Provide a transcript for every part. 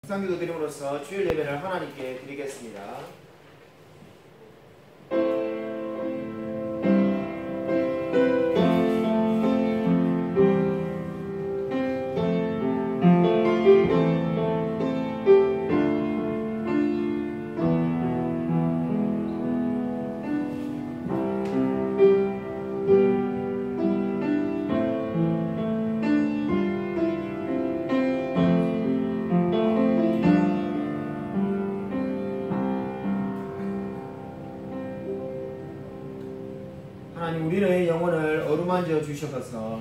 상기도 드림으로써 주일 예배를 하나님께 드리겠습니다. 하나님, 우리의 영혼을 어루만져 주셔서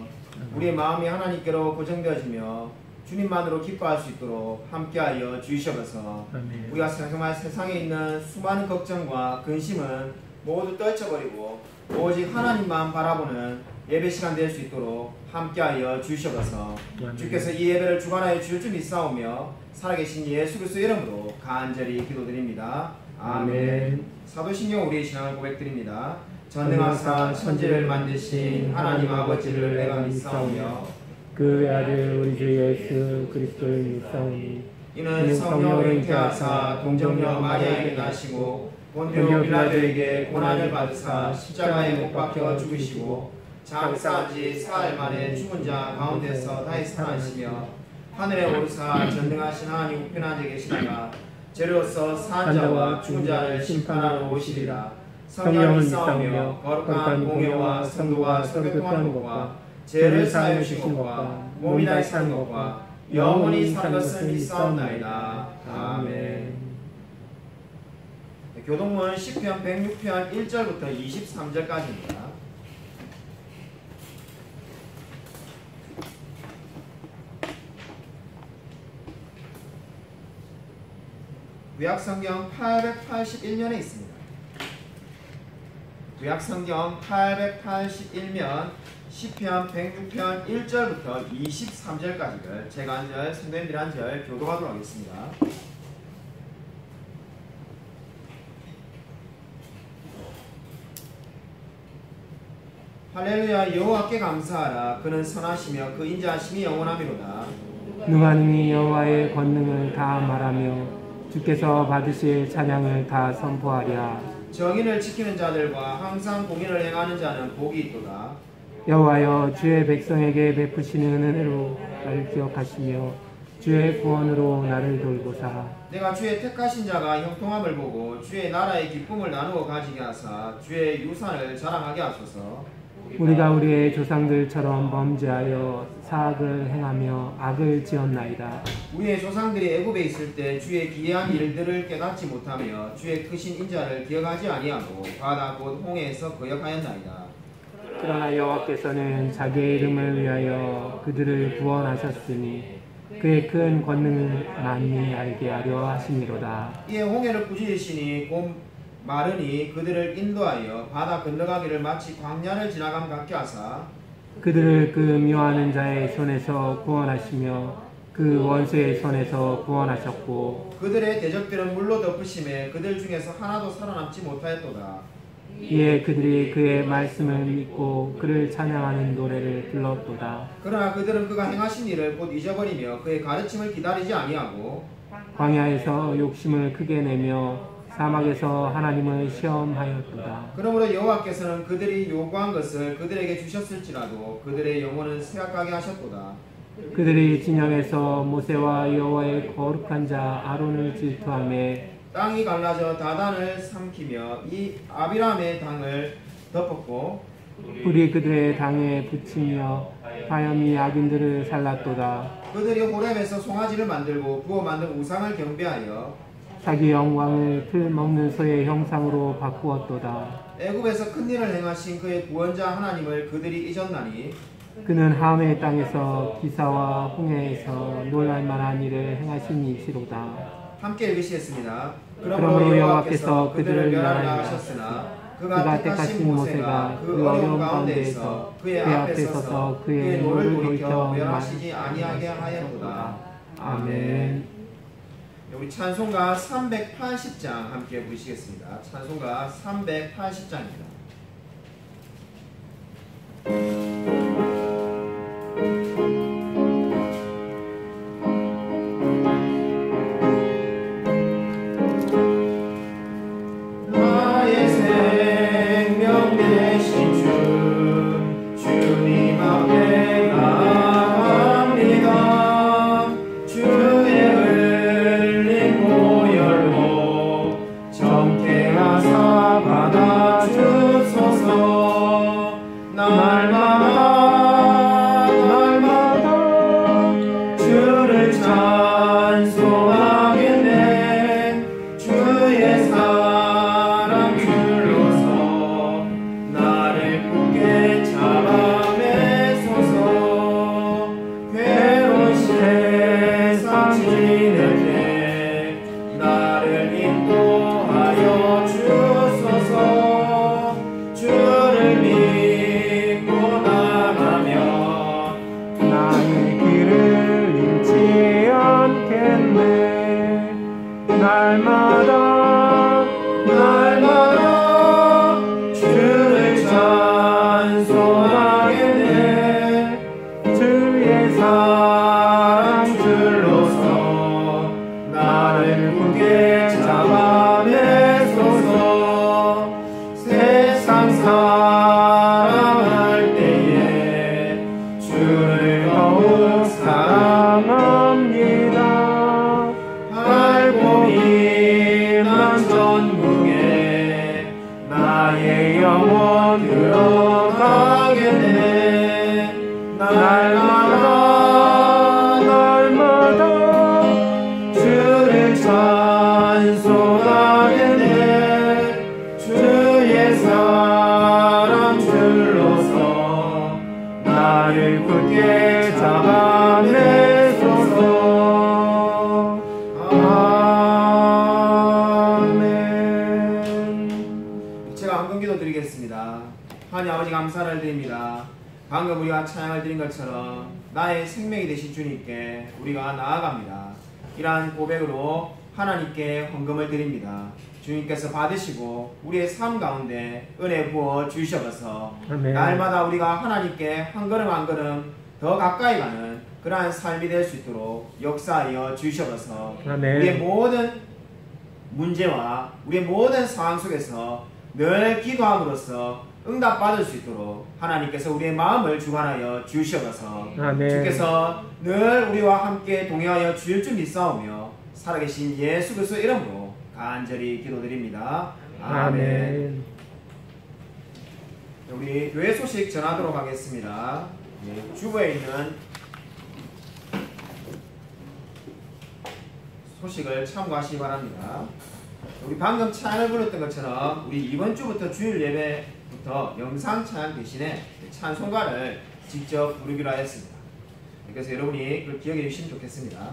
우리의 마음이 하나님께로 고정되어지며 주님만으로 기뻐할 수 있도록 함께하여 주셔서 우리가 정말 세상에 있는 수많은 걱정과 근심은 모두 떨쳐버리고 오직 하나님만 바라보는 예배 시간 될 수 있도록 함께하여 주셔서 주께서 이 예배를 주관하여 주실 줄 믿사오며 살아계신 예수 그리스도 이름으로 간절히 기도드립니다. 아멘. 사도신경 우리의 신앙을 고백드립니다. 전능하사 천지를 만드신 하나님 아버지를 내가 믿사오며 그 아들 우리 주 예수 그리스도를 믿사오니 이는 성령으로 잉태하사 동정녀 마리아에게 나시고 본디오 빌라도에게 고난을 받으사 십자가에 못 박혀 죽으시고 장사한 지 사흘 만에 죽은 자 가운데서 다시 살아나시며 하늘에 오르사 전능하신 하나님 우편한 데 계시다가 죄로서 사한 자와 죽은 자를 심판하러 오시리라. 성령을 믿사오며 거룩한 공회와 성도와 설교통하는 것과 죄를 사하여 주신 것과 몸이 다시 사는 것과 영원히 사는 것을 믿사옵나이다. 아멘. 교동문 시편 106편 1절부터 23절까지입니다. 구약성경 881면에 있습니다. 구약성경 881면 시편 106편 1절부터 23절까지를 제가 한 절, 성도님들이 한 절 교독하도록 하겠습니다. 할렐루야. 여호와께 감사하라. 그는 선하시며 그 인자하심이 영원하미로다. 누가 능히 여호와의 권능을 다 말하며 주께서 받으실 찬양을 다 선포하랴. 정의를 지키는 자들과 항상 공의를 행하는 자는 복이 있도다. 여호와여, 주의 백성에게 베푸시는 은혜로 나를 기억하시며 주의 구원으로 나를 돌보사. 내가 주의 택하신 자가 형통함을 보고 주의 나라의 기쁨을 나누어 가지게 하사 주의 유산을 자랑하게 하소서. 우리가 우리의 조상들처럼 범죄하여 사악을 행하며 악을 지었나이다. 우리의 조상들이 애굽에 있을 때 주의 기이한 일들을 깨닫지 못하며 주의 크신 인자를 기억하지 아니하고 바다 곧 홍해에서 거역하였나이다. 그러나 여호와께서는 자기의 이름을 위하여 그들을 구원하셨으니 그의 큰 권능을 만민이 알게 하려 하심이로다. 이에 홍해를 꾸짖으시니 곧 마르니 그들을 인도하여 바다 건너가기를 마치 광야를 지나감 같게 하사 그들을 그 미워하는 자의 손에서 구원하시며 그 원수의 손에서 구원하셨고 그들의 대적들은 물로 덮으심에 그들 중에서 하나도 살아남지 못하였도다. 이에 그들이 그의 말씀을 믿고 그를 찬양하는 노래를 불렀도다. 그러나 그들은 그가 행하신 일을 곧 잊어버리며 그의 가르침을 기다리지 아니하고 광야에서 욕심을 크게 내며 사막에서 하나님을 시험하였도다. 그러므로 여호와께서는 그들이 요구한 것을 그들에게 주셨을지라도 그들의 영혼은 쇠약하게 하셨도다. 그들이 진영에서 모세와 여호와의 거룩한 자 아론을 질투하며 땅이 갈라져 다단을 삼키며 이 아비람의 당을 덮었고 불이 그들의 당에 붙이며 화염이 악인들을 살랐도다. 그들이 호렙에서 송아지를 만들고 부어 만든 우상을 경배하여 자기 영광을 풀 먹는 소의 형상으로 바꾸었도다. 애굽에서 큰 일을 행하신 그의 구원자 하나님을 그들이 잊었나니 그는 함의 땅에서 기사와 홍해에서 놀랄만한 일을 행하신 이시로다. 함께 읽으시겠습니다. 그러므로 여호와께서 그들을 멸하려 멸하려 하셨으나 그가 택하신 모세가 그 어려운 가운데에서 그의 앞에 서서 그의 노를 돌이켜 멸하시지 아니하게 하였도다. 아멘. 우리 찬송가 380장 함께 부르시겠습니다. 찬송가 380장입니다. 날마다 주를 찬송하겠네. 주의 사랑들로서 나를 굳게 잡아내소서. 세상 사랑할 때에 주를 더욱 사랑합니다. 알고 있는 전국에 나의 영혼 들어가겠네. 날마다 주를 찬송하겠네. 주의 사랑 줄로서 나를 굳게 잡아내소서. 아멘. 제가 안건기도 드리겠습니다. 하나님 아버지 감사를 드립니다. 방금 우리가 찬양을 드린 것처럼 나의 생명이 되신 주님께 우리가 나아갑니다. 이러한 고백으로 하나님께 헌금을 드립니다. 주님께서 받으시고 우리의 삶 가운데 은혜 부어 주셔서 날마다 우리가 하나님께 한 걸음 한 걸음 더 가까이 가는 그러한 삶이 될 수 있도록 역사하여 주셔서 우리의 모든 문제와 우리의 모든 상황 속에서 늘 기도함으로써 응답받을 수 있도록 하나님께서 우리의 마음을 주관하여 주셔서 주께서 늘 우리와 함께 동행하여 주실 줄 믿사오며 살아계신 예수 그리스도의 이름으로 간절히 기도드립니다. 아멘. 우리 교회 소식 전하도록 하겠습니다. 주부에 있는 소식을 참고하시기 바랍니다. 우리 방금 찬양을 불렀던 것처럼 우리 이번 주부터 주일 예배부터 영상 찬양 대신에 찬송가를 직접 부르기로 하였습니다. 그래서 여러분이 그걸 기억해 주시면 좋겠습니다.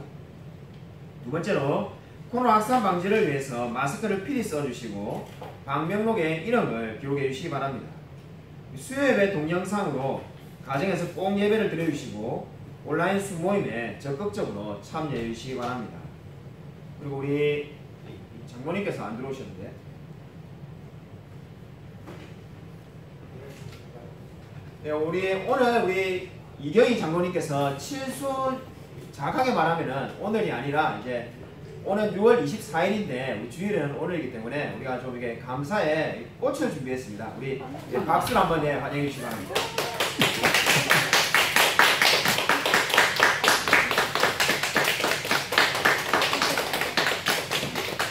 두 번째로 코로나 확산 방지를 위해서 마스크를 필히 써주시고 방명록에 이름을 기록해 주시기 바랍니다. 수요 예배 동영상으로 가정에서 꼭 예배를 드려주시고 온라인 수모임에 적극적으로 참여해 주시기 바랍니다. 그리고 우리 장모님께서 안 들어오셨는데 오늘 우리 이경희 장모님께서 칠수 정확하게 말하면은 오늘이 아니라 이제 오늘 6월 24일인데 우리 주일은 오늘이기 때문에 우리가 좀 이게 감사의 꽃을 준비했습니다. 우리 박수를 한번 환영해 주시기 바랍니다.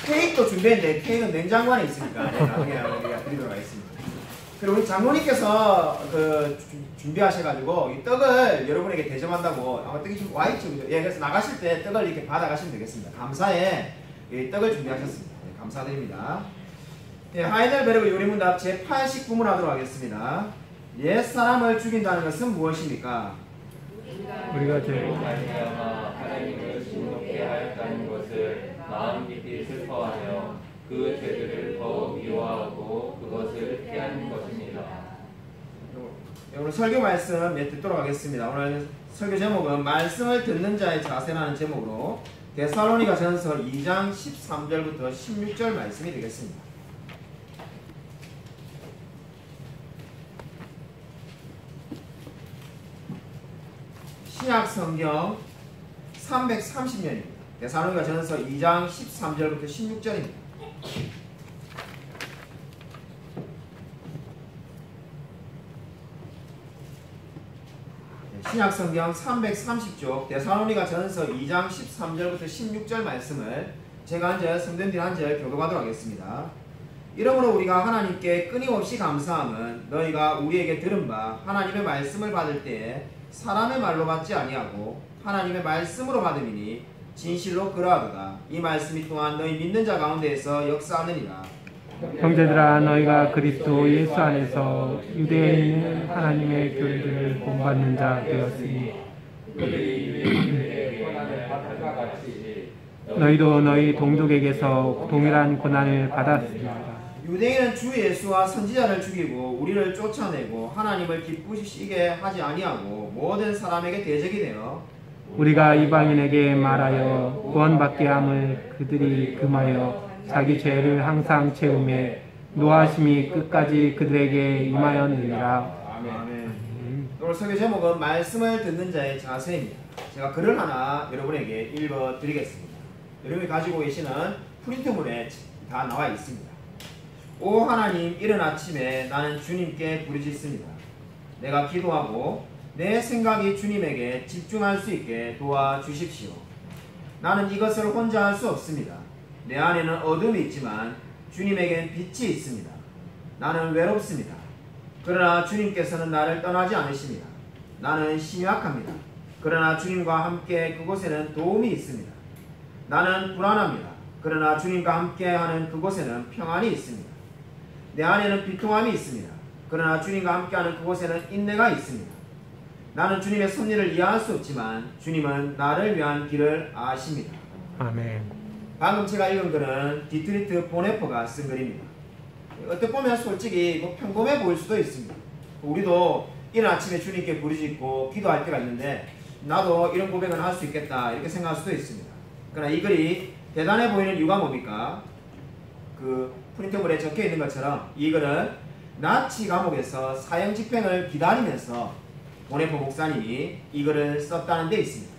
케이크도 준비했는데 케이크는 냉장고 안에 있으니까 나중에 우리가 드리도록 하겠습니다. 그리고 우리 장모님께서 준비하셔가지고 이 떡을 여러분에게 대접한다고 아마 떡이 좀 와있죠, 그죠? 예, 그래서 나가실 때 떡을 이렇게 받아가시면 되겠습니다. 감사에 이 떡을 준비하셨습니다. 네, 감사드립니다. 예, 하이델베르그 요리문답 제89문 하도록 하겠습니다. 옛 사람을 죽인다는 것은 무엇입니까? 우리가 죄로 말미암아 하나님을 진노케 하였다는 것을 마음 깊이 슬퍼하며 그 죄들을 더욱 미워하고 그것을 피하는 것입니다. 오늘 설교 말씀 듣도록 하겠습니다. 오늘 설교 제목은 말씀을 듣는 자의 자세라는 제목으로 데살로니가 전서 2장 13절부터 16절 말씀이 되겠습니다. 신약 성경 330년입니다. 데살로니가 전서 2장 13절부터 16절입니다. 신약 성경 330쪽 데살로니가 전서 2장 13절부터 16절 말씀을 제가 한 절, 성도님들이 한 절 교독하도록 하겠습니다. 이러므로 우리가 하나님께 끊임없이 감사함은 너희가 우리에게 들은 바 하나님의 말씀을 받을 때에 사람의 말로 받지 아니하고 하나님의 말씀으로 받음이니 진실로 그러하도다. 이 말씀이 또한 너희 믿는 자 가운데에서 역사하느니라. 형제들아, 너희가 그리스도 예수 안에서 유대에 있는 하나님의 교리를 본받는 자 되었으니 너희도 너희 동족에게서 동일한 고난을 받았습니다. 유대인은 주 예수와 선지자를 죽이고 우리를 쫓아내고 하나님을 기쁘시게 하지 아니하고 모든 사람에게 대적이 되어 우리가 이방인에게 말하여 구원받게 함을 그들이 금하여 자기 죄를 항상 채우매 노하심이 끝까지 그들에게 임하였느니라. 아멘. 오늘 설교 제목은 말씀을 듣는 자의 자세입니다. 제가 글을 하나 여러분에게 읽어드리겠습니다. 여러분이 가지고 계시는 프린트물에 다 나와 있습니다. 오 하나님, 이른 아침에 나는 주님께 부르짖습니다. 내가 기도하고 내 생각이 주님에게 집중할 수 있게 도와주십시오. 나는 이것을 혼자 할 수 없습니다. 내 안에는 어둠이 있지만 주님에겐 빛이 있습니다. 나는 외롭습니다. 그러나 주님께서는 나를 떠나지 않으십니다. 나는 심약합니다. 그러나 주님과 함께 그곳에는 도움이 있습니다. 나는 불안합니다. 그러나 주님과 함께하는 그곳에는 평안이 있습니다. 내 안에는 비통함이 있습니다. 그러나 주님과 함께하는 그곳에는 인내가 있습니다. 나는 주님의 섭리를 이해할 수 없지만 주님은 나를 위한 길을 아십니다. 아멘. 방금 제가 읽은 글은 디트리트 보네퍼가 쓴 글입니다. 어떻게 보면 솔직히 평범해 보일 수도 있습니다. 우리도 이른 아침에 주님께 부르짖고 기도할 때가 있는데 나도 이런 고백은 할 수 있겠다 이렇게 생각할 수도 있습니다. 그러나 이 글이 대단해 보이는 이유가 뭡니까? 그 프린터물에 적혀 있는 것처럼 이 글은 나치 감옥에서 사형 집행을 기다리면서 보네퍼 목사님이 이 글을 썼다는 데 있습니다.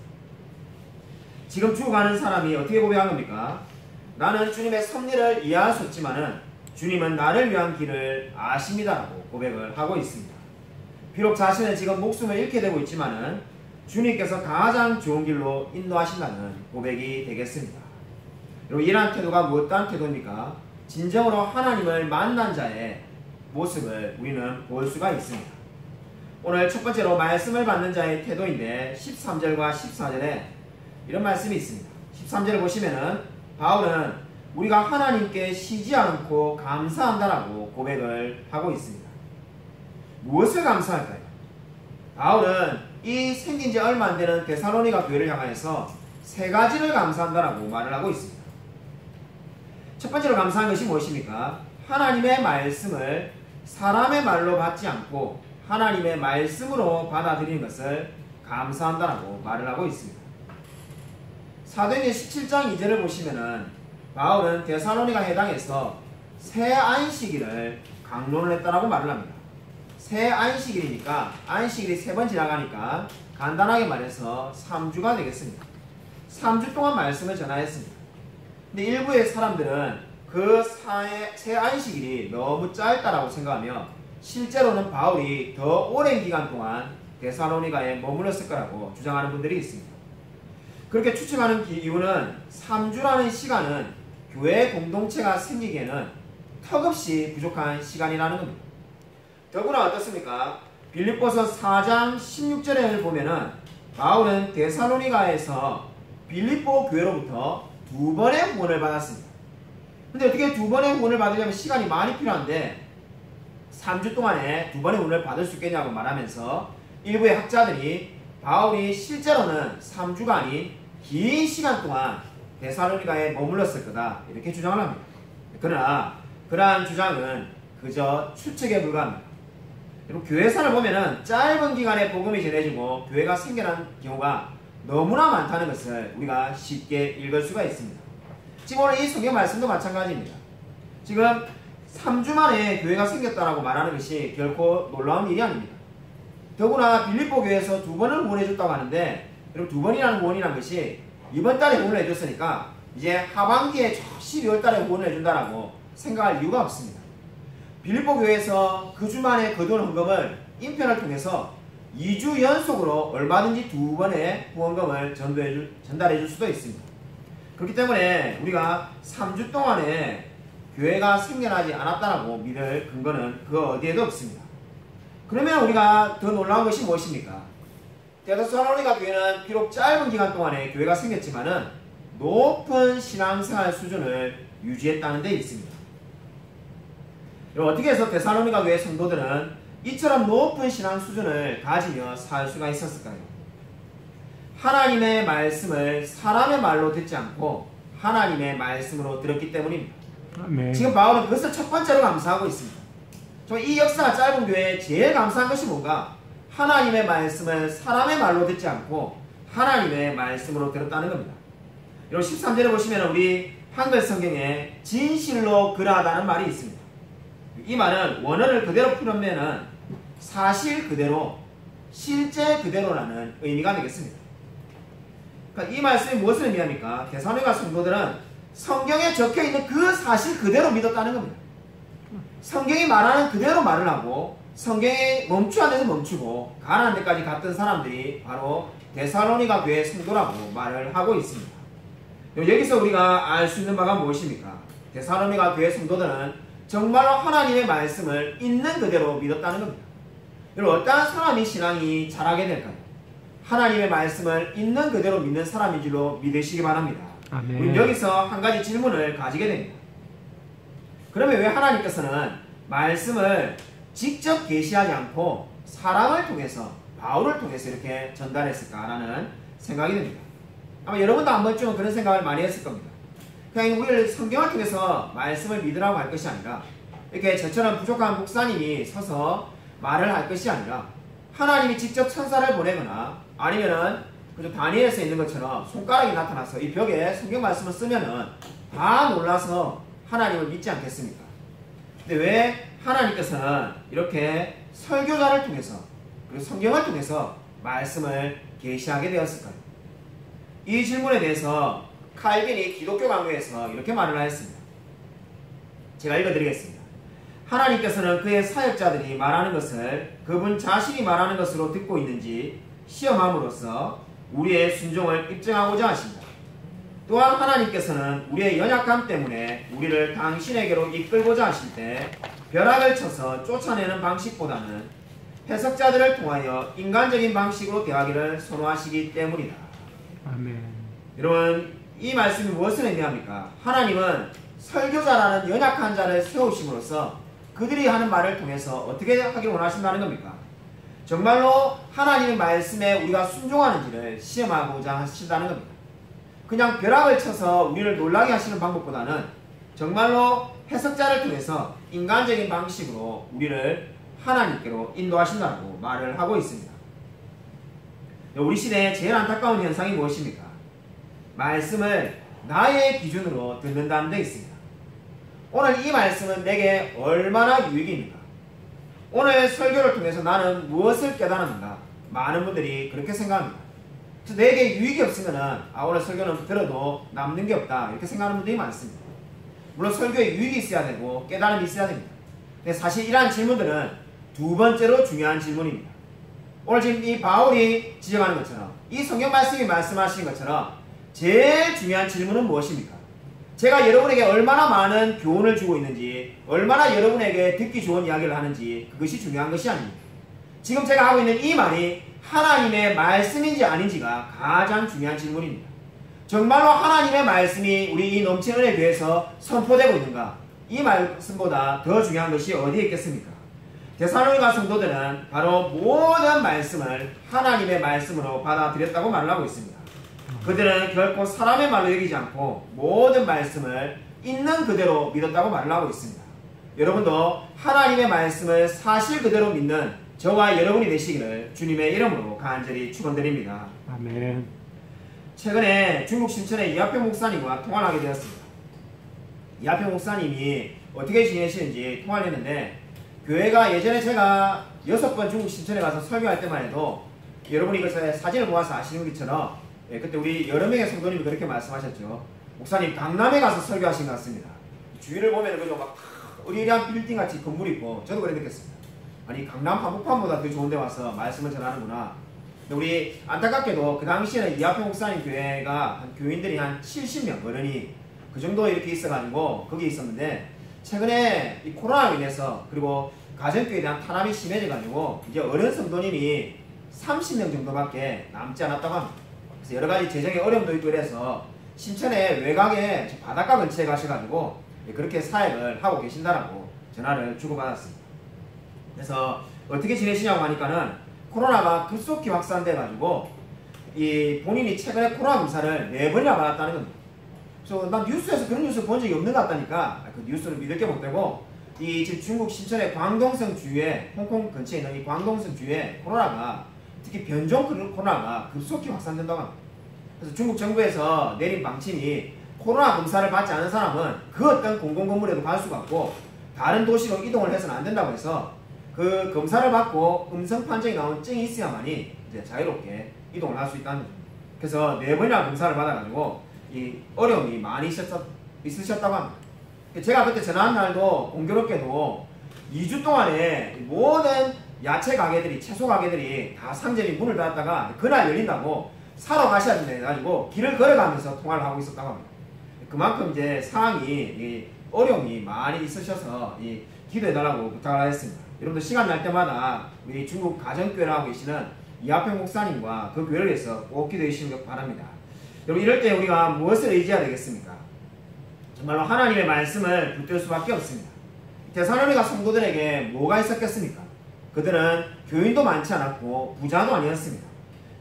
지금 죽어가는 사람이 어떻게 고백한 겁니까? 나는 주님의 섭리를 이해할 수 없지만은 주님은 나를 위한 길을 아십니다라고 고백을 하고 있습니다. 비록 자신은 지금 목숨을 잃게 되고 있지만은 주님께서 가장 좋은 길로 인도하신다는 고백이 되겠습니다. 그리고 이러한 태도가 무엇한 태도입니까? 진정으로 하나님을 만난 자의 모습을 우리는 볼 수가 있습니다. 오늘 첫 번째로 말씀을 받는 자의 태도인데 13절과 14절에 이런 말씀이 있습니다. 13절을 보시면은 바울은 우리가 하나님께 쉬지 않고 감사한다라고 고백을 하고 있습니다. 무엇을 감사할까요? 바울은 이 생긴 지 얼마 안 되는 데살로니가 교회를 향하여서 세 가지를 감사한다라고 말을 하고 있습니다. 첫 번째로 감사한 것이 무엇입니까? 하나님의 말씀을 사람의 말로 받지 않고 하나님의 말씀으로 받아들이는 것을 감사한다라고 말을 하고 있습니다. 사도행전 17장 2절을 보시면은 바울은 데살로니가 해당에서 새 안식일을 강론을 했다라고 말을 합니다. 새 안식일이니까 안식일이 3번 지나가니까 간단하게 말해서 3주가 되겠습니다. 3주 동안 말씀을 전하였습니다. 근데 일부의 사람들은 그 새 안식일이 너무 짧다라고 생각하며 실제로는 바울이 더 오랜 기간 동안 데살로니가에 머물렀을 거라고 주장하는 분들이 있습니다. 그렇게 추측하는 이유는 3주라는 시간은 교회 공동체가 생기기에는 턱없이 부족한 시간이라는 겁니다. 더구나 어떻습니까? 빌립보서 4장 16절을 보면은 바울은 데살로니가에서 빌립보 교회로부터 2번의 후원을 받았습니다. 근데 어떻게 2번의 후원을 받으려면 시간이 많이 필요한데 3주 동안에 2번의 후원을 받을 수 있겠냐고 말하면서 일부의 학자들이 바울이 실제로는 3주가 아닌 긴 시간 동안 데살로니가에 머물렀을 거다 이렇게 주장을 합니다. 그러나 그러한 주장은 그저 추측에 불과합니다. 그리고 교회사를 보면은 짧은 기간에 복음이 전해지고 교회가 생겨난 경우가 너무나 많다는 것을 우리가 쉽게 읽을 수가 있습니다. 지금 오늘 이 성경 말씀도 마찬가지입니다. 지금 3주 만에 교회가 생겼다라고 말하는 것이 결코 놀라운 일이 아닙니다. 더구나 빌립보 교회에서 2번을 후원해줬다고 하는데, 그리고 2번이라는 후원이라는 것이 이번 달에 후원을 해줬으니까 이제 하반기에 12월 달에 후원을 해준다라고 생각할 이유가 없습니다. 빌립보 교회에서 그 주만에 거둔 헌금을 인편을 통해서 2주 연속으로 얼마든지 2번의 후원금을 전달해 줄 수도 있습니다. 그렇기 때문에 우리가 3주 동안에 교회가 생겨나지 않았다라고 믿을 근거는 그 어디에도 없습니다. 그러면 우리가 더 놀라운 것이 무엇입니까? 데살로니가 교회는 비록 짧은 기간 동안에 교회가 생겼지만은 높은 신앙생활 수준을 유지했다는 데 있습니다. 어떻게 해서 데살로니가 교회 성도들은 이처럼 높은 신앙 수준을 가지며 살 수가 있었을까요? 하나님의 말씀을 사람의 말로 듣지 않고 하나님의 말씀으로 들었기 때문입니다. 아멘. 지금 바울은 그것을 첫 번째로 감사하고 있습니다. 이 역사가 짧은 교회에 제일 감사한 것이 뭔가? 하나님의 말씀을 사람의 말로 듣지 않고 하나님의 말씀으로 들었다는 겁니다. 여러분 13절에 보시면 우리 한글 성경에 진실로 그러하다는 말이 있습니다. 이 말은 원어를 그대로 풀으면 사실 그대로, 실제 그대로라는 의미가 되겠습니다. 그러니까 이 말씀이 무엇을 의미합니까? 데살로니가 성도들은 성경에 적혀있는 그 사실 그대로 믿었다는 겁니다. 성경이 말하는 그대로 말을 하고 성경에 멈추는 데서 멈추고 가는 데까지 갔던 사람들이 바로 데살로니가 교회 성도라고 말을 하고 있습니다. 여기서 우리가 알 수 있는 바가 무엇입니까? 데살로니가 교회 성도들은 정말로 하나님의 말씀을 있는 그대로 믿었다는 겁니다. 여러분 어떠한 사람이 신앙이 자라게 될까요? 하나님의 말씀을 있는 그대로 믿는 사람인 줄로 믿으시기 바랍니다. 아멘. 우리 여기서 한 가지 질문을 가지게 됩니다. 그러면 왜 하나님께서는 말씀을 직접 계시하지 않고 사람을 통해서, 바울을 통해서 이렇게 전달했을까라는 생각이 듭니다. 아마 여러분도 한 번쯤은 그런 생각을 많이 했을 겁니다. 그냥 우리를 성경을 통해서 말씀을 믿으라고 할 것이 아니라 이렇게 저처럼 부족한 목사님이 서서 말을 할 것이 아니라 하나님이 직접 천사를 보내거나 아니면은 다니엘에서 있는 것처럼 손가락이 나타나서 이 벽에 성경 말씀을 쓰면은 다 놀라서 하나님을 믿지 않겠습니까? 근데 왜 하나님께서는 이렇게 설교자를 통해서 그리고 성경을 통해서 말씀을 계시하게 되었을까요? 이 질문에 대해서 칼빈이 기독교 강요에서 이렇게 말을 하였습니다. 제가 읽어드리겠습니다. 하나님께서는 그의 사역자들이 말하는 것을 그분 자신이 말하는 것으로 듣고 있는지 시험함으로써 우리의 순종을 입증하고자 하신다. 또한 하나님께서는 우리의 연약함 때문에 우리를 당신에게로 이끌고자 하실 때 벼락을 쳐서 쫓아내는 방식보다는 해석자들을 통하여 인간적인 방식으로 대하기를 선호하시기 때문이다. 아멘. 여러분 이 말씀이 무엇을 의미합니까? 하나님은 설교자라는 연약한 자를 세우심으로써 그들이 하는 말을 통해서 어떻게 하기를 원하신다는 겁니까? 정말로 하나님의 말씀에 우리가 순종하는지를 시험하고자 하신다는 겁니다. 그냥 벼락을 쳐서 우리를 놀라게 하시는 방법보다는 정말로 해석자를 통해서 인간적인 방식으로 우리를 하나님께로 인도하신다고 말을 하고 있습니다. 우리 시대의 제일 안타까운 현상이 무엇입니까? 말씀을 나의 기준으로 듣는다는 데 있습니다. 오늘 이 말씀은 내게 얼마나 유익이 있는가? 오늘 설교를 통해서 나는 무엇을 깨달았는가? 많은 분들이 그렇게 생각합니다. 그래서 내게 유익이 없으면 오늘 설교는 들어도 남는 게 없다 이렇게 생각하는 분들이 많습니다. 물론 설교에 유익이 있어야 되고 깨달음이 있어야 됩니다. 근데 사실 이러한 질문들은 두 번째로 중요한 질문입니다. 오늘 지금 이 바울이 지적하는 것처럼 이 성경 말씀이 말씀하시는 것처럼 제일 중요한 질문은 무엇입니까? 제가 여러분에게 얼마나 많은 교훈을 주고 있는지, 얼마나 여러분에게 듣기 좋은 이야기를 하는지 그것이 중요한 것이 아닙니다. 지금 제가 하고 있는 이 말이 하나님의 말씀인지 아닌지가 가장 중요한 질문입니다. 정말로 하나님의 말씀이 우리 이 넘치는 은혜에 대해서 선포되고 있는가? 이 말씀보다 더 중요한 것이 어디에 있겠습니까? 데살로니가 성도들은 바로 모든 말씀을 하나님의 말씀으로 받아들였다고 말을 하고 있습니다. 그들은 결코 사람의 말로 여기지 않고 모든 말씀을 있는 그대로 믿었다고 말을 하고 있습니다. 여러분도 하나님의 말씀을 사실 그대로 믿는 저와 여러분이 되시기를 주님의 이름으로 간절히 축원드립니다. 아멘. 최근에 중국 신천의 이하평 목사님과 통화를 하게 되었습니다. 이하평 목사님이 어떻게 지내시는지 통화를 했는데 교회가 예전에 제가 6번 중국 신천에 가서 설교할 때만 해도 여러분이 이것을 사진을 보아서 아시는 것처럼 그때 우리 여러 명의 성도님이 그렇게 말씀하셨죠. 목사님 강남에 가서 설교하신 것 같습니다. 주위를 보면 그죠 막 으리으리한 빌딩같이 건물이 있고 저도 그래 느꼈습니다. 아니 강남 한복판보다 더 좋은 데 와서 말씀을 전하는구나. 우리 안타깝게도 그 당시에는 이하평 목사님 교회가 교인들이 한 70명 어른이 그 정도 이렇게 있어가지고 거기 있었는데 최근에 이 코로나로 인해서 그리고 가정교회에 대한 탄압이 심해져가지고 이제 어른 성도님이 30명 정도밖에 남지 않았다고 합니다. 그래서 여러가지 재정의 어려움도 있고 그래서 신천의 외곽에 바닷가 근처에 가셔가지고 그렇게 사역을 하고 계신다라고 전화를 주고받았습니다. 그래서 어떻게 지내시냐고 하니까는 코로나가 급속히 확산돼가지고 이 본인이 최근에 코로나 검사를 4번이나 받았다는 겁니다. 그래서 난 뉴스에서 그런 뉴스 본 적이 없는 것 같다니까 그 뉴스를 믿을 게 못 되고 이 지금 중국 신천의 광동성 주에 홍콩 근처에 있는 이 광동성 주에 코로나가 특히 변종 코로나가 급속히 확산된다고 합니다. 그래서 중국 정부에서 내린 방침이 코로나 검사를 받지 않은 사람은 그 어떤 공공건물에도 갈 수가 없고 다른 도시로 이동을 해서는 안 된다고 해서 그 검사를 받고 음성 판정이 나온 증이 있어야만이 이제 자유롭게 이동을 할 수 있다는 거죠. 그래서 4번이나 검사를 받아가지고 이 어려움이 많이 있으셨다고 합니다. 제가 그때 전화한 날도 공교롭게도 2주 동안에 모든 야채 가게들이, 채소 가게들이 다 상점이 문을 닫았다가 그날 열린다고 사러 가셔야 된다 해가지고 길을 걸어가면서 통화를 하고 있었다고 합니다. 그만큼 이제 상황이 어려움이 많이 있으셔서 기도해달라고 부탁을 하겠습니다. 여러분들 시간 날 때마다 우리 중국 가정교회를 하고 계시는 이하평 목사님과 그 교회를 위해서 꼭 기도해 주시는 것 바랍니다. 여러분 이럴 때 우리가 무엇을 의지해야 되겠습니까? 정말로 하나님의 말씀을 붙들 수밖에 없습니다. 데살로니가 성도들에게 뭐가 있었겠습니까? 그들은 교인도 많지 않았고 부자도 아니었습니다.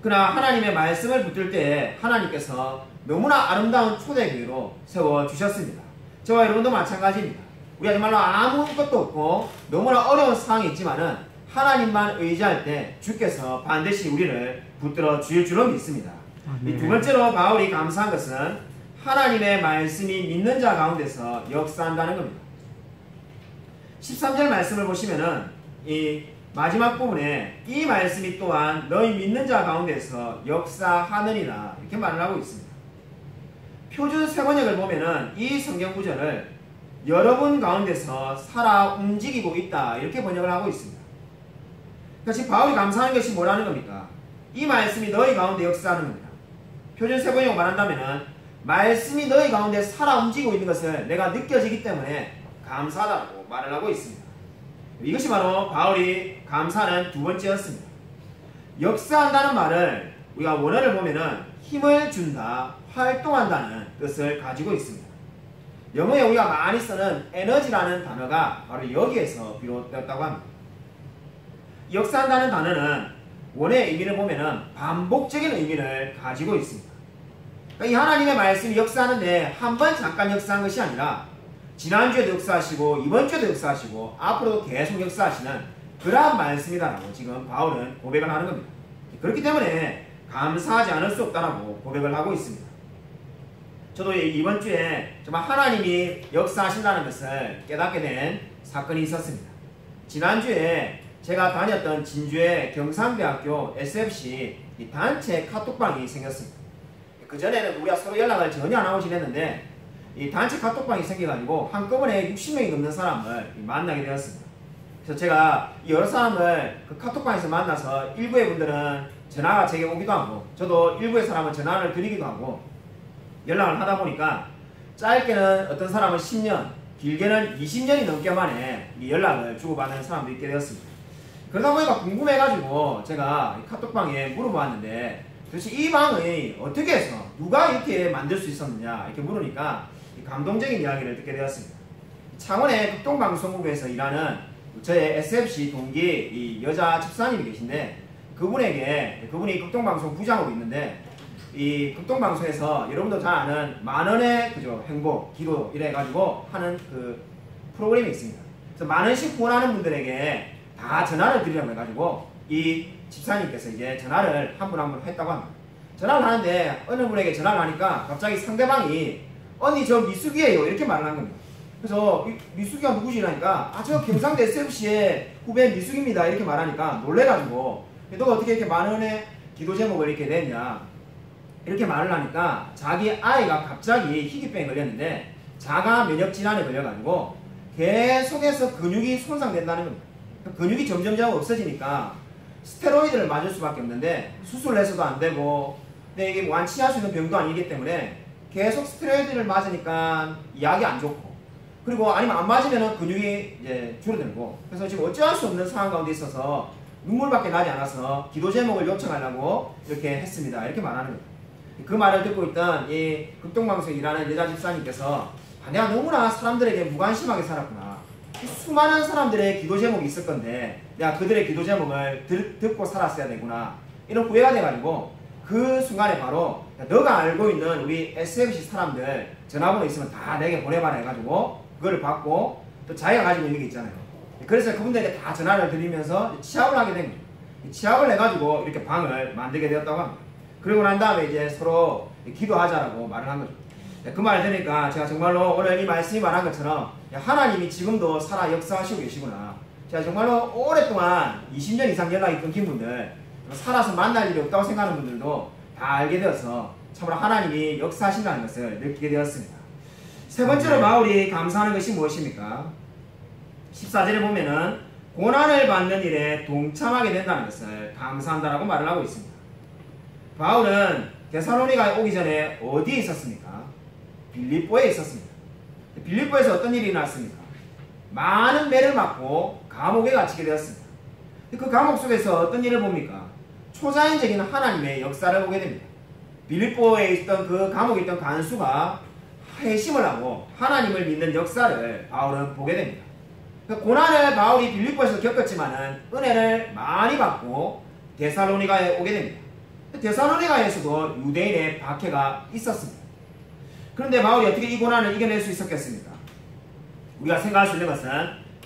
그러나 하나님의 말씀을 붙들 때 하나님께서 너무나 아름다운 초대교회로 세워주셨습니다. 저와 여러분도 마찬가지입니다. 우리가 정말로 아무것도 없고 너무나 어려운 상황이 있지만은 하나님만 의지할 때 주께서 반드시 우리를 붙들어 주실 줄로 믿습니다. 이 두 번째로 바울이 감사한 것은 하나님의 말씀이 믿는 자 가운데서 역사한다는 겁니다. 13절 말씀을 보시면은 이 마지막 부분에 이 말씀이 또한 너희 믿는 자 가운데서 역사하느니라 이렇게 말을 하고 있습니다. 표준 세번역을 보면은 이 성경 구절을 여러분 가운데서 살아 움직이고 있다 이렇게 번역을 하고 있습니다. 그러니까 지금 바울이 감사하는 것이 뭐라는 겁니까? 이 말씀이 너희 가운데 역사하는 겁니다. 표준 세번역으로 말한다면은 말씀이 너희 가운데 살아 움직이고 있는 것을 내가 느껴지기 때문에 감사하다고 말을 하고 있습니다. 이것이 바로 바울이 감사하는 두 번째였습니다. 역사한다는 말을 우리가 원어를 보면은 힘을 준다, 활동한다는 뜻을 가지고 있습니다. 영어에 우리가 많이 쓰는 에너지라는 단어가 바로 여기에서 비롯되었다고 합니다. 역사한다는 단어는 원어의 의미를 보면은 반복적인 의미를 가지고 있습니다. 그러니까 이 하나님의 말씀이 역사하는데 한 번 잠깐 역사한 것이 아니라 지난주에도 역사하시고 이번주에도 역사하시고 앞으로도 계속 역사하시는 그러한 말씀이다라고 지금 바울은 고백을 하는 겁니다. 그렇기 때문에 감사하지 않을 수 없다라고 고백을 하고 있습니다. 저도 이번 주에 정말 하나님이 역사하신다는 것을 깨닫게 된 사건이 있었습니다. 지난주에 제가 다녔던 진주의 경상대학교 SFC 단체 카톡방이 생겼습니다. 그전에는 우리가 서로 연락을 전혀 안 하고 지냈는데 이 단체 카톡방이 생겨가지고 한꺼번에 60명이 넘는 사람을 만나게 되었습니다. 그래서 제가 여러 사람을 그 카톡방에서 만나서 일부의 분들은 전화가 제게 오기도 하고 저도 일부의 사람은 전화를 드리기도 하고 연락을 하다 보니까 짧게는 어떤 사람은 10년, 길게는 20년이 넘게 만에 이 연락을 주고받는 사람도 있게 되었습니다. 그러다 보니까 궁금해가지고 제가 카톡방에 물어보았는데 도대체 이 방을 어떻게 해서 누가 이렇게 만들 수 있었느냐 이렇게 물으니까 감동적인 이야기를 듣게 되었습니다. 창원의 극동방송국에서 일하는 저의 SFC 동기 이 여자 집사님이 계신데 그분이 극동방송 부장으로 있는데 이 극동방송에서 여러분도 잘 아는 만원의 그죠 행복 기도 이래가지고 하는 그 프로그램이 있습니다. 그래서 만원씩 후원하는 분들에게 다 전화를 드리려고 해가지고 이 집사님께서 이제 전화를 한 분 한 분 했다고 합니다. 전화를 하는데 어느 분에게 전화를 하니까 갑자기 상대방이 언니 저 미숙이에요 이렇게 말을 한 겁니다. 그래서 미숙이가 누구지? 라니까 저 경상대 SFC의 후배 미숙입니다 이렇게 말하니까 놀래가지고 너가 어떻게 이렇게 만원의 기도 제목을 이렇게 냈냐 이렇게 말을 하니까 자기 아이가 갑자기 희귀병에 걸렸는데 자가 면역 질환에 걸려가지고 계속해서 근육이 손상된다는 겁니다. 근육이 점점 없어지니까 스테로이드를 맞을 수밖에 없는데 수술을 해서도 안 되고 근데 이게 완치할 수 있는 병도 아니기 때문에 계속 스테로이드를 맞으니까 약이 안 좋고 그리고 아니면 안 맞으면 근육이 이제 줄어들고 그래서 지금 어찌할 수 없는 상황 가운데 있어서 눈물밖에 나지 않아서 기도 제목을 요청하려고 이렇게 했습니다. 이렇게 말하는 거예요. 그 말을 듣고 있던 이 극동방송에 일하는 여자 집사님께서 내가 너무나 사람들에게 무관심하게 살았구나. 수많은 사람들의 기도 제목이 있을 건데 내가 그들의 기도 제목을 듣고 살았어야 되구나. 이런 후회가 돼가지고 그 순간에 바로 너가 알고 있는 우리 SFC 사람들 전화번호 있으면 다 내게 보내봐라 해가지고 그거를 받고 또 자기가 가지고 있는 게 있잖아요. 그래서 그분들에게 다 전화를 드리면서 취합을 하게 된 거예요. 취합을 해가지고 이렇게 방을 만들게 되었다고 합니다. 그리고 난 다음에 이제 서로 기도하자라고 말을 한 거죠. 그 말을 들으니까 제가 정말로 오늘 이 말씀이 말한 것처럼 하나님이 지금도 살아 역사하시고 계시구나. 제가 정말로 오랫동안 20년 이상 연락이 끊긴 분들, 살아서 만날 일이 없다고 생각하는 분들도 다 알게 되어서 참으로 하나님이 역사하신다는 것을 느끼게 되었습니다. 세 번째로 바울이 감사하는 것이 무엇입니까? 14절에 보면은 고난을 받는 일에 동참하게 된다는 것을 감사한다라고 말을 하고 있습니다. 바울은 데살로니가에 오기 전에 어디에 있었습니까? 빌립보에 있었습니다. 빌립보에서 어떤 일이 일어났습니까? 많은 매를 맞고 감옥에 갇히게 되었습니다. 그 감옥 속에서 어떤 일을 봅니까? 초자연적인 하나님의 역사를 보게 됩니다. 빌립보에 있던 그 감옥에 있던 간수가 회심을 하고 하나님을 믿는 역사를 바울은 보게 됩니다. 고난을 바울이 빌립보에서 겪었지만은 은혜를 많이 받고 데살로니가에 오게 됩니다. 데살로니가에서도 유대인의 박해가 있었습니다. 그런데 바울이 어떻게 이 고난을 이겨낼 수 있었겠습니까? 우리가 생각할 수 있는 것은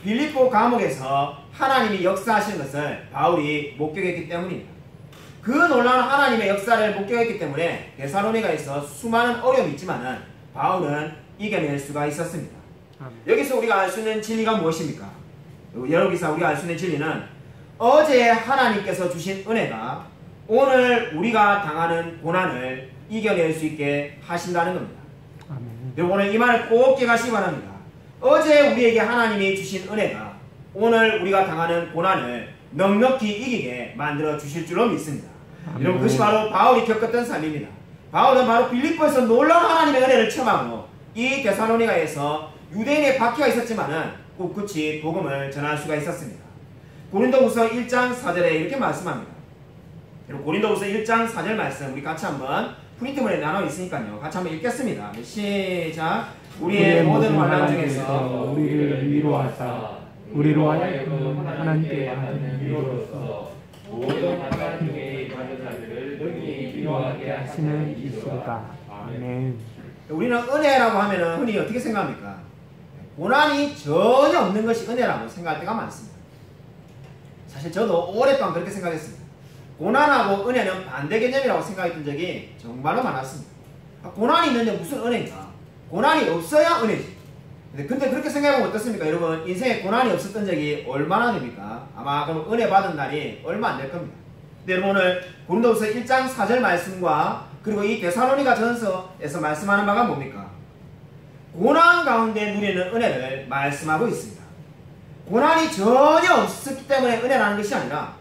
빌립보 감옥에서 하나님이 역사하시는 것을 바울이 목격했기 때문입니다. 그 놀라운 하나님의 역사를 목격했기 때문에 데살로니가에서 수많은 어려움이 있지만은 바울은 이겨낼 수가 있었습니다. 여기서 우리가 알 수 있는 진리가 무엇입니까? 여기서 우리가 알 수 있는 진리는 어제 하나님께서 주신 은혜가 오늘 우리가 당하는 고난을 이겨낼 수 있게 하신다는 겁니다. 여러분 오늘 이 말을 꼭 기억하시기 바랍니다. 어제 우리에게 하나님이 주신 은혜가 오늘 우리가 당하는 고난을 넉넉히 이기게 만들어 주실 줄로 믿습니다. 여러분 그것이 바로 바울이 겪었던 삶입니다. 바울은 바로 빌립보에서 놀라운 하나님의 은혜를 체험하고 이 데살로니가에서 유대인의 박해가 있었지만은 꿋꿋이 복음을 전할 수가 있었습니다. 고린도후서 1장 4절에 이렇게 말씀합니다. 여러분 고린도후서 1장 4절 말씀 우리 같이 한번 프린트물에 나눠 있으니까요. 같이 한번 읽겠습니다. 시작. 우리의 모든 환난 중에서 우리를 위로하사 우리로 하여금 하나님께 받는 위로로서 모든 환난 중에 임하는 자들을 능히 위로하게 하시는 이시로다. 아멘. 우리는 은혜라고 하면 흔히 어떻게 생각합니까? 고난이 전혀 없는 것이 은혜라고 생각할 때가 많습니다. 사실 저도 오랫동안 그렇게 생각했습니다. 고난하고 은혜는 반대 개념이라고 생각했던 적이 정말로 많았습니다. 고난이 있는데 무슨 은혜인가? 고난이 없어야 은혜지. 근데 그렇게 생각해보면 어떻습니까? 여러분 인생에 고난이 없었던 적이 얼마나 됩니까? 아마 그럼 은혜 받은 날이 얼마 안 될 겁니다. 근데 여러분 오늘 고린도후서 1장 4절 말씀과 그리고 이 데살로니가 전서에서 말씀하는 바가 뭡니까? 고난 가운데 누리는 은혜를 말씀하고 있습니다. 고난이 전혀 없었기 때문에 은혜라는 것이 아니라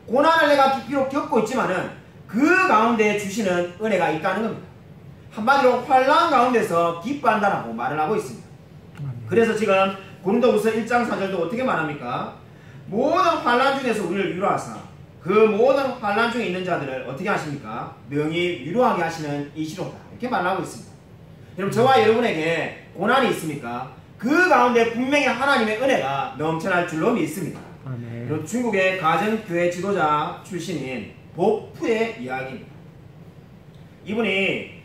고난을 내가 비록 겪고 있지만은 그 가운데 주시는 은혜가 있다는 겁니다. 한마디로 환난 가운데서 기뻐한다라고 말을 하고 있습니다. 그래서 지금 고린도후서 1장 4절도 어떻게 말합니까? 모든 환난 중에서 우리를 위로하사 그 모든 환난 중에 있는 자들을 어떻게 하십니까? 능히 위로하게 하시는 이시로다. 이렇게 말하고 있습니다. 여러분 저와 여러분에게 고난이 있습니까? 그 가운데 분명히 하나님의 은혜가 넘쳐날 줄로 믿습니다. 그리고 중국의 가정교회 지도자 출신인 보프의 이야기입니다. 이분이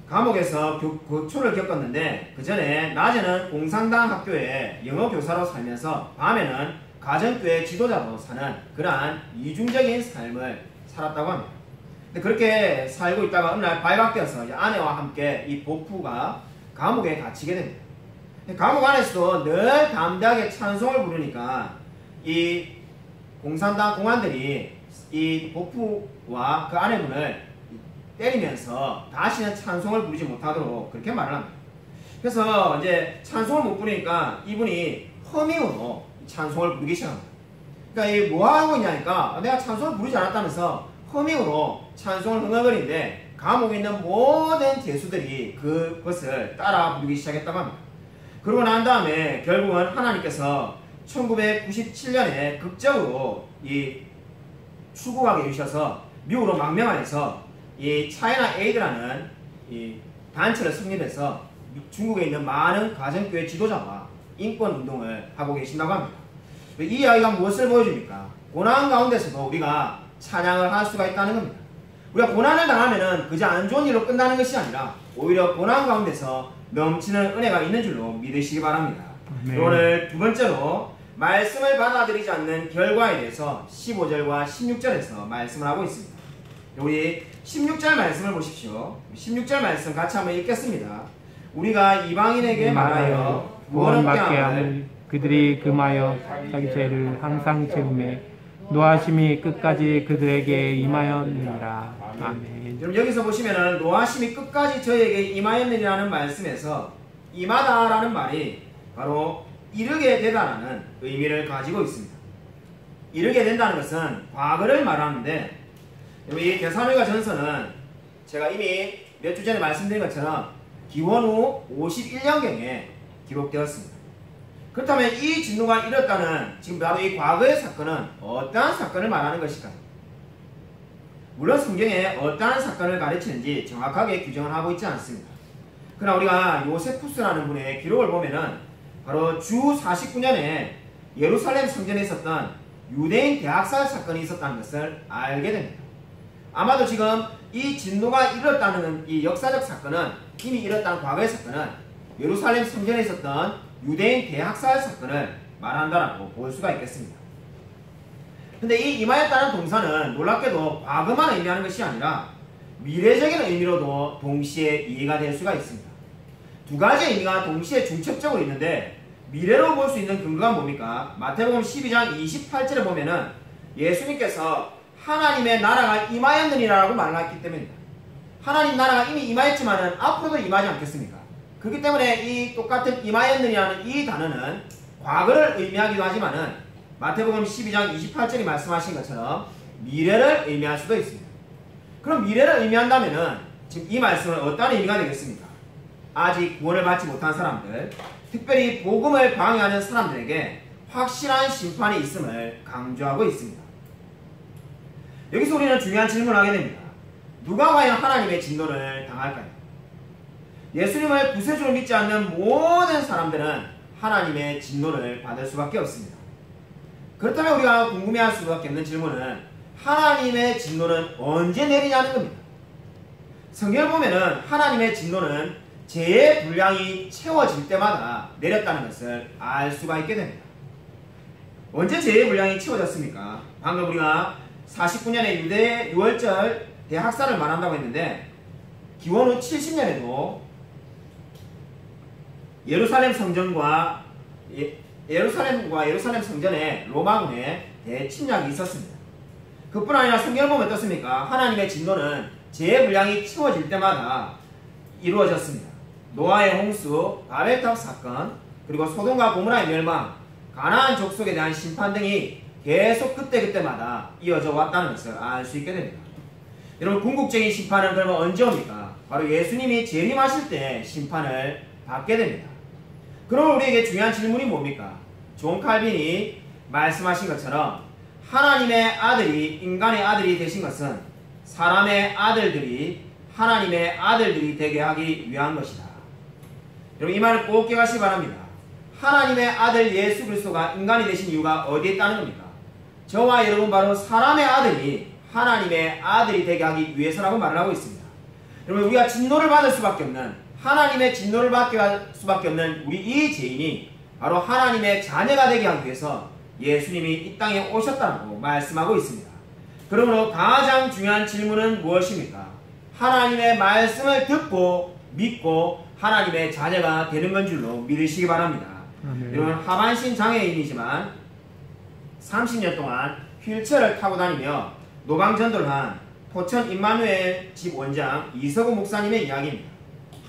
감옥에서 고초를 겪었는데 그 전에 낮에는 공산당 학교에 영어 교사로 살면서 밤에는 가정교회 지도자로 사는 그러한 이중적인 삶을 살았다고 합니다. 근데 그렇게 살고 있다가 어느 날 발각되어서 아내와 함께 이 보프가 감옥에 갇히게 됩니다. 감옥 안에서도 늘 담대하게 찬송을 부르니까 이 공산당 공안들이 이 보프와 그 아내분을 때리면서 다시는 찬송을 부르지 못하도록 그렇게 말을 합니다. 그래서 이제 찬송을 못 부르니까 이분이 허밍으로 찬송을 부르기 시작합니다. 그러니까 이 뭐 하고 있냐니까 내가 찬송을 부르지 않았다면서 허밍으로 찬송을 흥얼거리는데 감옥에 있는 모든 죄수들이 그것을 따라 부르기 시작했다고 합니다. 그러고 난 다음에 결국은 하나님께서 1997년에 극적으로 이 추구하게 해주셔서 미국으로 망명하여서 이 차이나 에이드라는 이 단체를 성립해서 중국에 있는 많은 가정교회 지도자와 인권 운동을 하고 계신다고 합니다. 이 이야기가 무엇을 보여줍니까? 고난 가운데서도 우리가 찬양을 할 수가 있다는 겁니다. 우리가 고난을 당하면은 그저 안 좋은 일로 끝나는 것이 아니라 오히려 고난 가운데서 넘치는 은혜가 있는 줄로 믿으시기 바랍니다. 오늘 두 번째로 말씀을 받아들이지 않는 결과에 대해서 15절과 16절에서 말씀을 하고 있습니다. 우리 16절 말씀을 보십시오. 16절 말씀 같이 한번 읽겠습니다. 우리가 이방인에게 말하여 구원받게 함을 그들이 금하여 자기 죄를 항상 채우매 노하심이 끝까지 그들에게 임하였느니라. 아멘. 여러분 여기서 보시면은 노하심이 끝까지 저에게 임하였느니라는 말씀에서 임하다라는 말이 바로 이르게 되다라는 의미를 가지고 있습니다. 이르게 된다는 것은 과거를 말하는데 이 데살로니가 전서는 제가 이미 몇 주 전에 말씀드린 것처럼 기원 후 51년경에 기록되었습니다. 그렇다면 이 진노가 이뤘다는 지금 바로 이 과거의 사건은 어떠한 사건을 말하는 것일까요? 물론 성경에 어떠한 사건을 가르치는지 정확하게 규정을 하고 있지 않습니다. 그러나 우리가 요세푸스라는 분의 기록을 보면은 바로 주 49년에 예루살렘 성전에 있었던 유대인 대학살 사건이 있었다는 것을 알게 됩니다. 아마도 지금 이 진노가 일었다는 이 역사적 사건은 이미 일었다는 과거의 사건은 예루살렘 성전에 있었던 유대인 대학살 사건을 말한다라고 볼 수가 있겠습니다. 근데 이 임하였다는 동사는 놀랍게도 과거만 의미하는 것이 아니라 미래적인 의미로도 동시에 이해가 될 수가 있습니다. 두 가지의 의미가 동시에 중첩적으로 있는데 미래로 볼 수 있는 근거가 뭡니까? 마태복음 12장 28절에 보면은 예수님께서 하나님의 나라가 임하였느니라고 말했기 때문입니다. 하나님 나라가 이미 임하였지만은 앞으로도 임하지 않겠습니까? 그렇기 때문에 이 똑같은 임하였느니라는 이 단어는 과거를 의미하기도 하지만은 마태복음 12장 28절이 말씀하신 것처럼 미래를 의미할 수도 있습니다. 그럼 미래를 의미한다면은 지금 이 말씀은 어떤 의미가 되겠습니까? 아직 구원을 받지 못한 사람들, 특별히 복음을 방해하는 사람들에게 확실한 심판이 있음을 강조하고 있습니다. 여기서 우리는 중요한 질문을 하게 됩니다. 누가 과연 하나님의 진노를 당할까요? 예수님을 구세주로 믿지 않는 모든 사람들은 하나님의 진노를 받을 수밖에 없습니다. 그렇다면 우리가 궁금해할 수밖에 없는 질문은 하나님의 진노는 언제 내리냐는 겁니다. 성경을 보면은 하나님의 진노는 죄의 분량이 채워질 때마다 내렸다는 것을 알 수가 있게 됩니다. 언제 죄의 분량이 채워졌습니까? 방금 우리가 49년에 유대 6월절 대학살을 말한다고 했는데 기원 후 70년에도 예루살렘 성전과 예루살렘 성전에 로마군의 대침략이 있었습니다. 그뿐 아니라 성경을 보면 어떻습니까? 하나님의 진노는 죄의 분량이 채워질 때마다 이루어졌습니다. 노아의 홍수, 바벨탑 사건, 그리고 소돔과 고모라의 멸망, 가나안 족속에 대한 심판 등이 계속 그때그때마다 이어져 왔다는 것을 알 수 있게 됩니다. 여러분 궁극적인 심판은 그러면 언제 옵니까? 바로 예수님이 재림하실 때 심판을 받게 됩니다. 그러면 우리에게 중요한 질문이 뭡니까? 존 칼빈이 말씀하신 것처럼 하나님의 아들이 인간의 아들이 되신 것은 사람의 아들들이 하나님의 아들들이 되게 하기 위한 것이다. 여러분 이 말을 꼭 기억하시기 바랍니다. 하나님의 아들 예수 그리스도가 인간이 되신 이유가 어디에 있다는 겁니까? 저와 여러분 바로 사람의 아들이 하나님의 아들이 되게 하기 위해서라고 말을 하고 있습니다. 여러분 우리가 진노를 받을 수밖에 없는 하나님의 진노를 받게 할 수밖에 없는 우리 이 죄인이 바로 하나님의 자녀가 되게 하기 위해서 예수님이 이 땅에 오셨다고 말씀하고 있습니다. 그러므로 가장 중요한 질문은 무엇입니까? 하나님의 말씀을 듣고 믿고 하나님의 자녀가 되는 건 줄로 믿으시기 바랍니다. 여러분 하반신 장애인이지만 30년 동안 휠체어를 타고 다니며 노방전도를 한 포천 임마누엘 집 원장 이석우 목사님의 이야기입니다.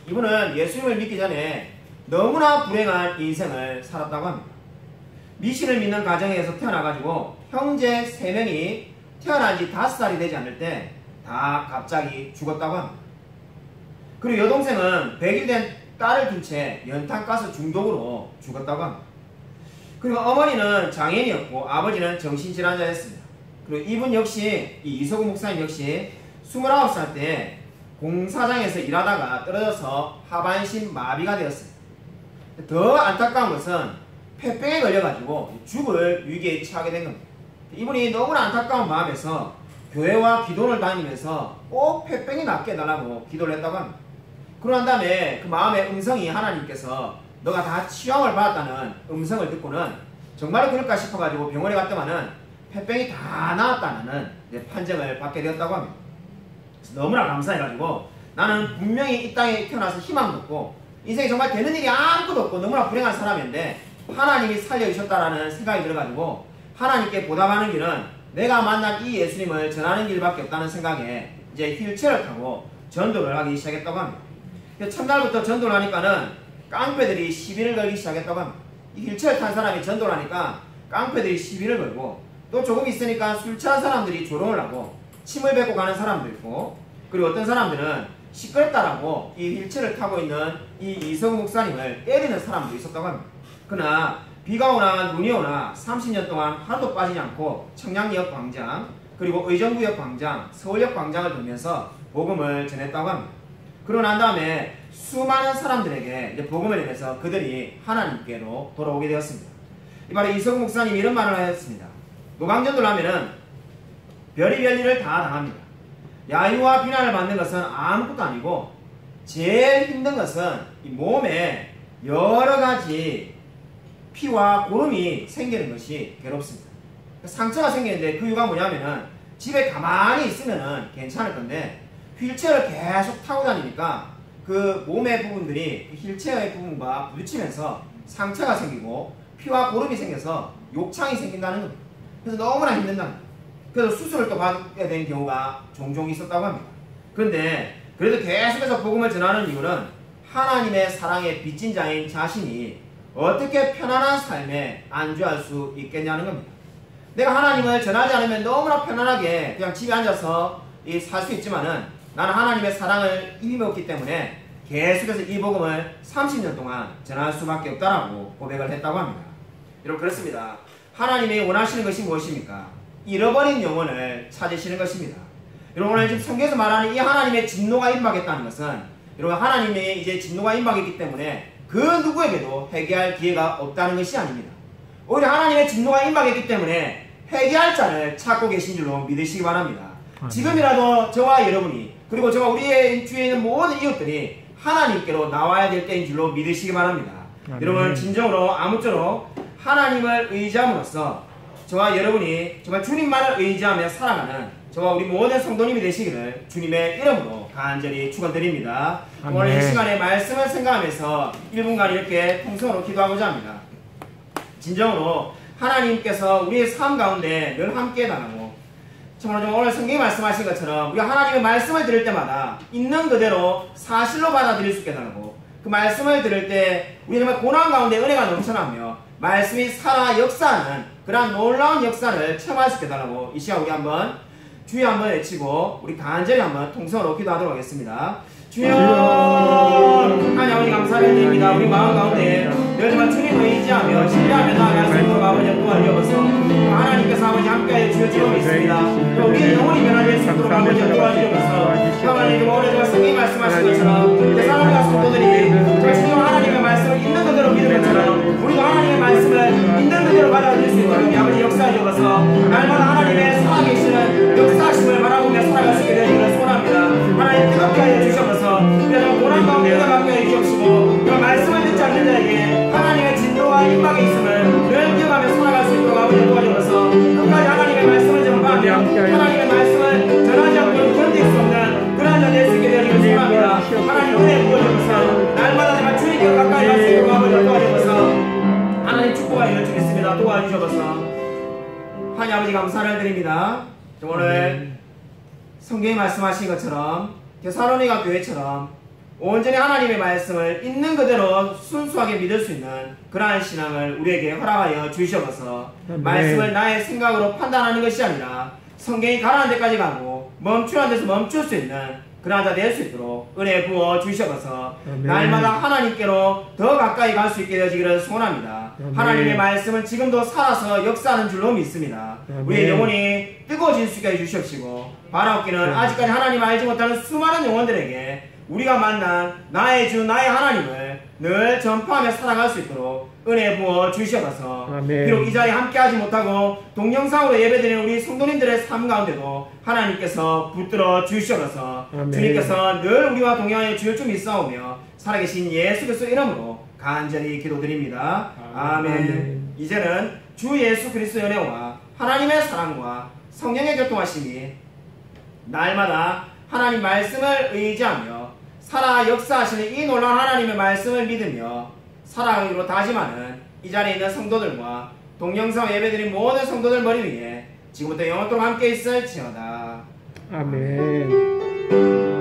이분은 예수님을 믿기 전에 너무나 불행한 인생을 살았다고 합니다. 미신을 믿는 가정에서 태어나가지고 형제 3명이 태어난 지 5살이 되지 않을 때 다 갑자기 죽었다고 합니다. 그리고 여동생은 100일 된 딸을 둔 채 연탄가스 중독으로 죽었다고 합니다. 그리고 어머니는 장애인이었고 아버지는 정신질환자였습니다. 그리고 이분 역시 이 이석우 목사님 역시 29살 때 공사장에서 일하다가 떨어져서 하반신 마비가 되었어요. 더 안타까운 것은 폐병에 걸려가지고 죽을 위기에 처하게 된 겁니다. 이분이 너무나 안타까운 마음에서 교회와 기도를 다니면서 꼭 폐병이 낫게 해달라고 기도를 했다고 합니다. 그러고 난 다음에 그 마음의 음성이 하나님께서 너가 다 치유함을 받았다는 음성을 듣고는 정말로 그럴까 싶어가지고 병원에 갔더만은 폐병이 다 나았다는 판정을 받게 되었다고 합니다. 너무나 감사해가지고 나는 분명히 이 땅에 태어나서 희망도 없고 인생에 정말 되는 일이 아무것도 없고 너무나 불행한 사람인데 하나님이 살려주셨다라는 생각이 들어가지고 하나님께 보답하는 길은 내가 만난 이 예수님을 전하는 길밖에 없다는 생각에 이제 휠체어를 타고 전도를 하기 시작했다고 합니다. 첫날부터 전도를 하니까는 깡패들이 시비를 걸기 시작했다고 합니다. 이 휠체어 탄 사람이 전도를 하니까 깡패들이 시비를 걸고 또 조금 있으니까 술 취한 사람들이 조롱을 하고 침을 뱉고 가는 사람도 있고 그리고 어떤 사람들은 시끄럽다라고 이 휠체어를 타고 있는 이 이성우 목사님을 때리는 사람도 있었다고 합니다. 그러나 비가 오나 눈이 오나 30년 동안 하루도 빠지지 않고 청량리역 광장 그리고 의정부역 광장, 서울역 광장을 돌면서 복음을 전했다고 합니다. 그러고 난 다음에 수많은 사람들에게 이제 복음을 전해서 그들이 하나님께로 돌아오게 되었습니다. 이번에 이성우 목사님이 이런 말을 하였습니다. 노방전도를 하면은 별의별 일을 다 당합니다. 야유와 비난을 받는 것은 아무것도 아니고 제일 힘든 것은 이 몸에 여러 가지 피와 고름이 생기는 것이 괴롭습니다. 상처가 생기는데 그 이유가 뭐냐면은 집에 가만히 있으면은 괜찮을 건데 휠체어를 계속 타고 다니니까 그 몸의 부분들이 휠체어의 부분과 부딪히면서 상처가 생기고 피와 고름이 생겨서 욕창이 생긴다는 겁니다. 그래서 너무나 힘든답니다. 그래서 수술을 또 받게 된 경우가 종종 있었다고 합니다. 그런데 그래도 계속해서 복음을 전하는 이유는 하나님의 사랑의 빚진 자인 자신이 어떻게 편안한 삶에 안주할 수 있겠냐는 겁니다. 내가 하나님을 전하지 않으면 너무나 편안하게 그냥 집에 앉아서 살 수 있지만은 나는 하나님의 사랑을 힘입었기 때문에 계속해서 이 복음을 30년 동안 전할 수밖에 없다라고 고백을 했다고 합니다. 여러분 그렇습니다. 하나님이 원하시는 것이 무엇입니까? 잃어버린 영혼을 찾으시는 것입니다. 여러분 오늘 지금 성경에서 말하는 이 하나님의 진노가 임박했다는 것은 여러분 하나님의 이제 진노가 임박했기 때문에 그 누구에게도 회개할 기회가 없다는 것이 아닙니다. 오히려 하나님의 진노가 임박했기 때문에 회개할 자를 찾고 계신 줄로 믿으시기 바랍니다. 지금이라도 저와 여러분이 그리고 저와 우리의 주위에 있는 모든 이웃들이 하나님께로 나와야 될 때인 줄로 믿으시기 바랍니다. 여러분 진정으로 아무쪼록 하나님을 의지함으로써 저와 여러분이 정말 주님만을 의지하며 살아가는 저와 우리 모든 성도님이 되시기를 주님의 이름으로 간절히 축원드립니다. 오늘 이 시간에 말씀을 생각하면서 1분간 이렇게 통성으로 기도하고자 합니다. 진정으로 하나님께서 우리의 삶 가운데 늘 함께 해달라고 정말 오늘 성경이 말씀하신 것처럼 우리가 하나님의 말씀을 들을 때마다 있는 그대로 사실로 받아들일 수 있게 해달라고 그 말씀을 들을 때 우리 정말 고난 가운데 은혜가 넘쳐나며 말씀이 살아 역사하는 그러한 놀라운 역사를 체험할 수 있게 해달라고 이 시간 우리 한번 주여 한번 외치고 우리 간절히 한번 통성으로 기도하도록 하겠습니다. 주여 하나님 아버지 감사드립니다. 우리 마음 가운데 늘 정말 주님을 의지하며 신뢰하며 나아갈 수 있도록 아버지 도와주셔서 하나님께서 아버지 함께하여 주시고 있습니다. 또 우리의 영혼이 변화될 수 있도록 아버지 도와주셔서 하나님 오늘 정말 성경이 말씀하신 것처럼 대사람과 성도들이 정말 주님 하나님의 말씀을 있는 그대로 믿는 것처럼 우리도 하나님의 말씀을 있는 그대로 받아들일 수 있도록 아버지 역사해 주셔서 날마다 하나님의 살아계시는 역사하심을 바라보며 살아갈 수 있게 되기를 소원합니다. 하나님 뜨겁게 하여 주셔서 그래서 고난 가운데 은혜받게 해주시옵시고 그 말씀을 듣지 않는 자에게 하나님의 진노와 임박이 있음을 늘 기억하며 살아갈 수 있도록 아버지 도와주셔서 끝까지 하나님의 말씀을 전파하며 하나님의 말씀을 전하지 않고 견딜 수 없는 그런 자 될 수 있게 되기를 소원합니다. 하나님 은혜 부어주셔서 날마다 정말 주님께 가까이 갈 수 있도록 아버지 도와주셔서 하나님 축복하여 주겠습니다. 도와주셔서 하나님 아버지 감사를 드립니다. 오늘 성경이 말씀하신 것처럼 데살로니가 교회처럼 온전히 하나님의 말씀을 있는 그대로 순수하게 믿을 수 있는 그러한 신앙을 우리에게 허락하여 주시옵소서. 말씀을 나의 생각으로 판단하는 것이 아니라 성경이 가라는 데까지 가고 멈추라는 데서 멈출 수 있는 그러한 자 될 수 있도록 은혜 부어 주시옵소서. 날마다 하나님께로 더 가까이 갈 수 있게 되어지기를 소원합니다. 하나님의 말씀은 지금도 살아서 역사하는 줄로 믿습니다. 우리의 영혼이 뜨거워질 수 있게 해주시옵시고 바라옵기는 아직까지 하나님 알지 못하는 수많은 영혼들에게 우리가 만난 나의 주 나의 하나님을 늘 전파하며 살아갈 수 있도록 은혜 부어 주시옵소서. 비록 이 자리에 함께하지 못하고 동영상으로 예배드리는 우리 성도님들의 삶 가운데도 하나님께서 붙들어 주시옵소서. 주님께서 늘 우리와 동행하여 주실 줄 믿사오며 살아계신 예수 그리스도 이름으로 간절히 기도드립니다. 아멘. 이제는 주 예수 그리스도의 은혜와 하나님의 사랑과 성령의 교통하심이 날마다 하나님 말씀을 의지하며 살아 역사하시는 이 놀라운 하나님의 말씀을 믿으며 살아가기로 다짐하는 이 자리에 있는 성도들과 동영상 예배드린 모든 성도들 머리 위에 지금부터 영원토록 함께 있을지어다. 아멘.